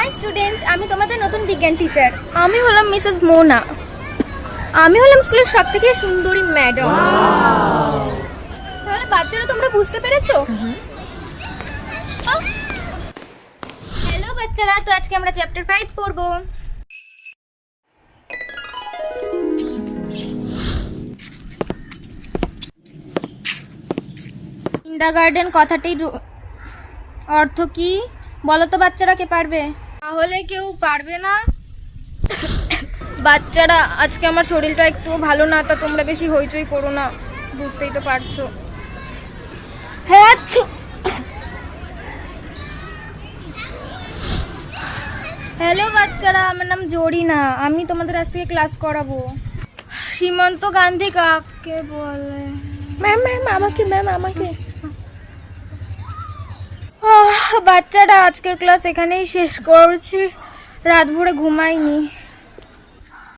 High student, আমি তোমাদের নতুন বিজ্ঞান টিচার। আমি হলাম মিসেস মোনা। আমি হলাম স্কুলের সবথেকে সুন্দরী ম্যাডাম। তাহলে বাচ্চারা তোমরা বুঝতে পেরেছো? হ্যালো বাচ্চারা, তো আজকে আমরা চ্যাপ্টার 5 পড়বো। কিন্ডারগার্টেন কথাটির অর্থ কি বলো তো বাচ্চারা, কে পারবে? তাহলে কেউ পারবে না? বাচ্চারা, আজকে আমার শরীরটা একটু ভালো না, তা তোমরা বেশি হইচই করো না, বুঝতেই তো পারছো। হ্যাঁ, হ্যালো বাচ্চারা, আমার নাম জরিনা। আমি তোমাদের আজ থেকে ক্লাস করাবো। সীমন্ত গান্ধী কাকে বলে? ম্যাম ম্যাম আমাকে, ম্যাম আমাকে। বাচ্চারা, আজকের ক্লাস এখানেই শেষ করছি। রাত ভরে ঘুমাইনি।